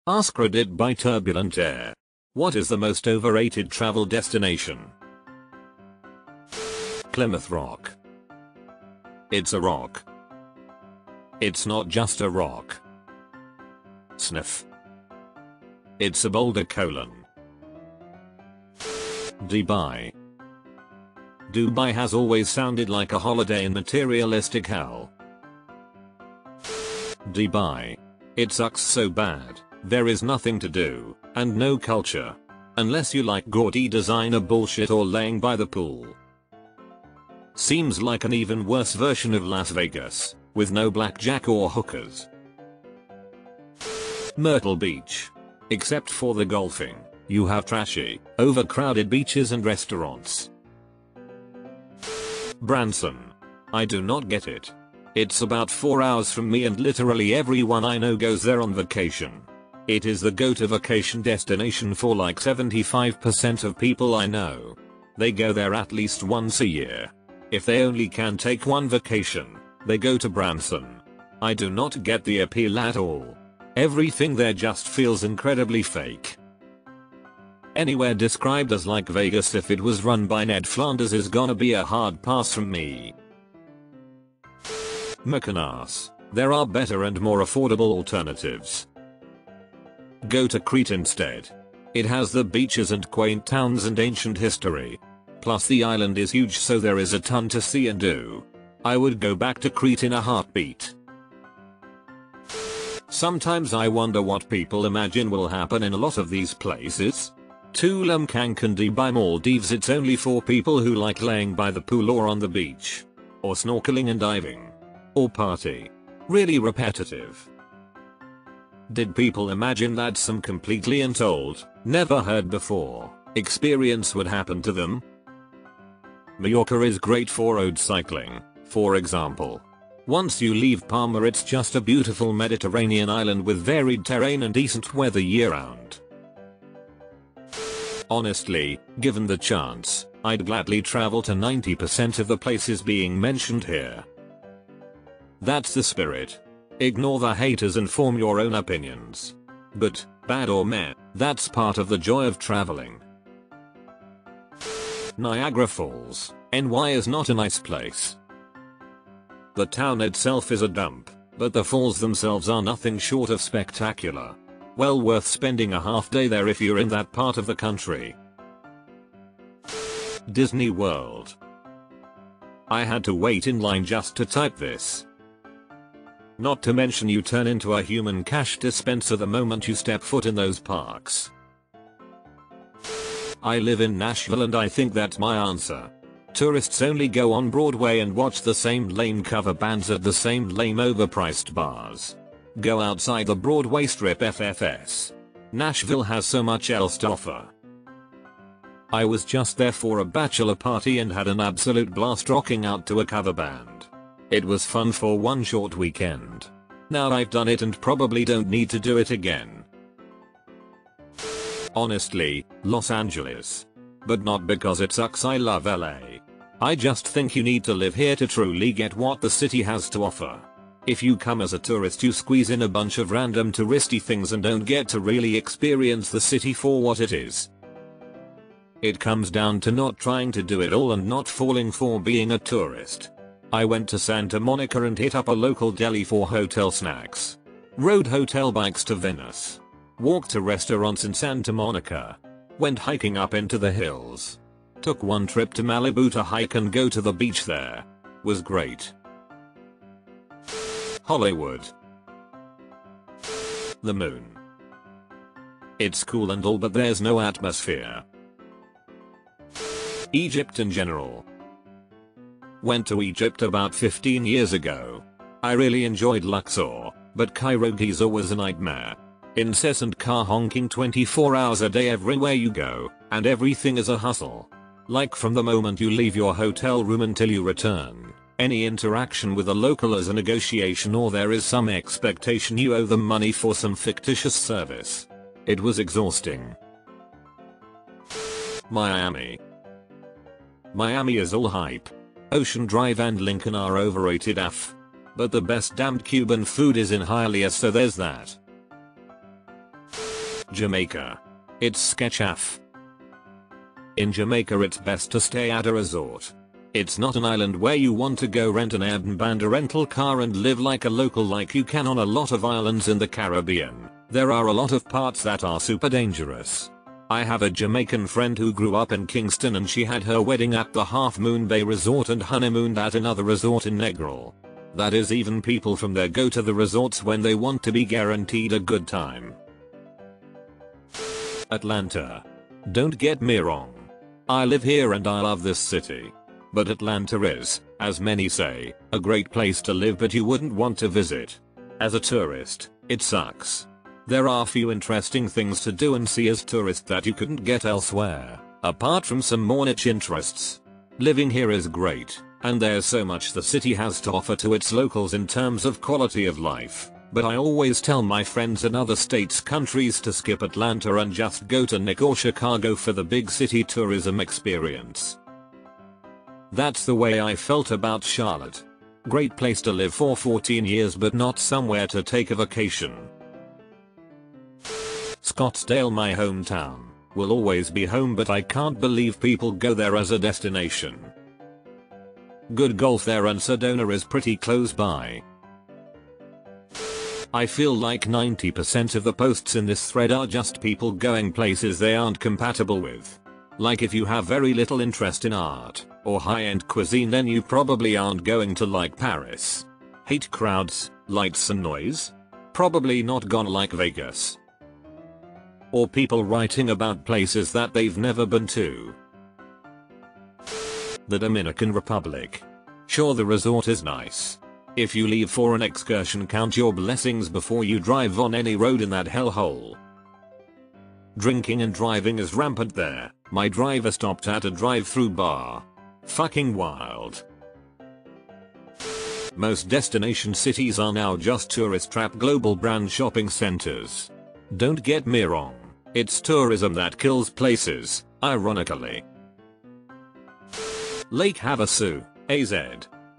AskReddit by Turbulent Air. What is the most overrated travel destination? Plymouth Rock. It's a rock. It's not just a rock. Sniff. It's a boulder : Dubai. Dubai has always sounded like a holiday in materialistic hell. Dubai. It sucks so bad, there is nothing to do, and no culture. Unless you like gaudy designer bullshit or laying by the pool. Seems like an even worse version of Las Vegas, with no blackjack or hookers. Myrtle Beach. Except for the golfing, you have trashy, overcrowded beaches and restaurants. Branson. I do not get it. It's about 4 hours from me and literally everyone I know goes there on vacation. It is the go-to vacation destination for like 75% of people I know. They go there at least once a year. If they only can take one vacation, they go to Branson. I do not get the appeal at all. Everything there just feels incredibly fake. Anywhere described as like Vegas if it was run by Ned Flanders is gonna be a hard pass from me. Mykonos. There are better and more affordable alternatives. Go to Crete instead. It has the beaches and quaint towns and ancient history. Plus the island is huge, so there is a ton to see and do. I would go back to Crete in a heartbeat. Sometimes I wonder what people imagine will happen in a lot of these places. Tulum, Cancun, Dubai, Maldives. It's only for people who like laying by the pool or on the beach. Or snorkeling and diving. Or party. Really repetitive. Did people imagine that some completely untold, never heard before, experience would happen to them? Mallorca is great for road cycling, for example. Once you leave Palma, it's just a beautiful Mediterranean island with varied terrain and decent weather year-round. Honestly, given the chance, I'd gladly travel to 90% of the places being mentioned here. That's the spirit. Ignore the haters and form your own opinions. But, bad or meh, that's part of the joy of traveling. Niagara Falls. NY is not a nice place. The town itself is a dump, but the falls themselves are nothing short of spectacular. Well worth spending a half day there if you're in that part of the country. Disney World. I had to wait in line just to type this. Not to mention you turn into a human cash dispenser the moment you step foot in those parks. I live in Nashville and I think that's my answer. Tourists only go on Broadway and watch the same lame cover bands at the same lame overpriced bars. Go outside the Broadway strip FFS. Nashville has so much else to offer. I was just there for a bachelor party and had an absolute blast rocking out to a cover band. It was fun for one short weekend. Now I've done it and probably don't need to do it again. Honestly, Los Angeles. But not because it sucks, I love LA. I just think you need to live here to truly get what the city has to offer. If you come as a tourist, you squeeze in a bunch of random touristy things and don't get to really experience the city for what it is. It comes down to not trying to do it all and not falling for being a tourist. I went to Santa Monica and hit up a local deli for hotel snacks. Rode hotel bikes to Venice. Walked to restaurants in Santa Monica. Went hiking up into the hills. Took one trip to Malibu to hike and go to the beach there. Was great. Hollywood. The moon. It's cool and all, but there's no atmosphere. Egypt in general. Went to Egypt about 15 years ago. I really enjoyed Luxor, but Cairo Giza was a nightmare. Incessant car honking 24 hours a day everywhere you go, and everything is a hustle. Like from the moment you leave your hotel room until you return, any interaction with a local is a negotiation or there is some expectation you owe them money for some fictitious service. It was exhausting. Miami. Miami is all hype. Ocean Drive and Lincoln are overrated AF. But the best damned Cuban food is in Hialeah, so there's that. Jamaica. It's sketch AF. In Jamaica it's best to stay at a resort. It's not an island where you want to go rent an Airbnb, a rental car and live like a local like you can on a lot of islands in the Caribbean. There are a lot of parts that are super dangerous. I have a Jamaican friend who grew up in Kingston and she had her wedding at the Half Moon Bay Resort and honeymooned at another resort in Negril. That is, even people from there go to the resorts when they want to be guaranteed a good time. Atlanta. Don't get me wrong. I live here and I love this city. But Atlanta is, as many say, a great place to live but you wouldn't want to visit. As a tourist, it sucks. There are few interesting things to do and see as tourist that you couldn't get elsewhere, apart from some more niche interests. Living here is great, and there's so much the city has to offer to its locals in terms of quality of life. But I always tell my friends in other states countries to skip Atlanta and just go to Nick or Chicago for the big city tourism experience. That's the way I felt about Charlotte. Great place to live for 14 years but not somewhere to take a vacation. Scottsdale, my hometown, will always be home but I can't believe people go there as a destination. Good golf there and Sedona is pretty close by. I feel like 90% of the posts in this thread are just people going places they aren't compatible with. Like if you have very little interest in art or high-end cuisine then you probably aren't going to like Paris. Hate crowds, lights and noise? Probably not gonna like Vegas. Or people writing about places that they've never been to. The Dominican Republic. Sure, the resort is nice. If you leave for an excursion, count your blessings before you drive on any road in that hellhole. Drinking and driving is rampant there. My driver stopped at a drive-through bar. Fucking wild. Most destination cities are now just tourist trap global brand shopping centers. Don't get me wrong, it's tourism that kills places, ironically. Lake Havasu, AZ.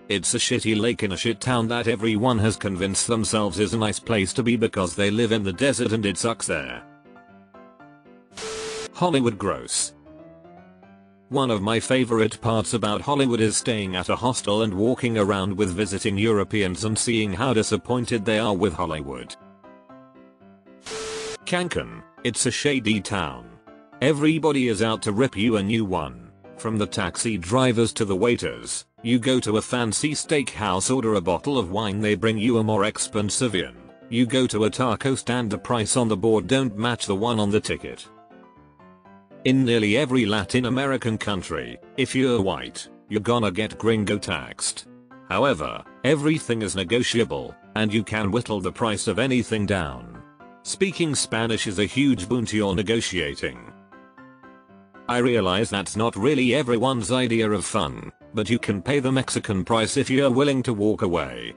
It's a shitty lake in a shit town that everyone has convinced themselves is a nice place to be because they live in the desert and it sucks there. Hollywood gross. One of my favorite parts about Hollywood is staying at a hostel and walking around with visiting Europeans and seeing how disappointed they are with Hollywood. Cancun, it's a shady town. Everybody is out to rip you a new one. From the taxi drivers to the waiters, you go to a fancy steakhouse, order a bottle of wine, they bring you a more expensive one. You go to a taco stand, the price on the board don't match the one on the ticket. In nearly every Latin American country, if you're white, you're gonna get gringo taxed. However, everything is negotiable, and you can whittle the price of anything down. Speaking Spanish is a huge boon to your negotiating. I realize that's not really everyone's idea of fun, but you can pay the Mexican price if you're willing to walk away.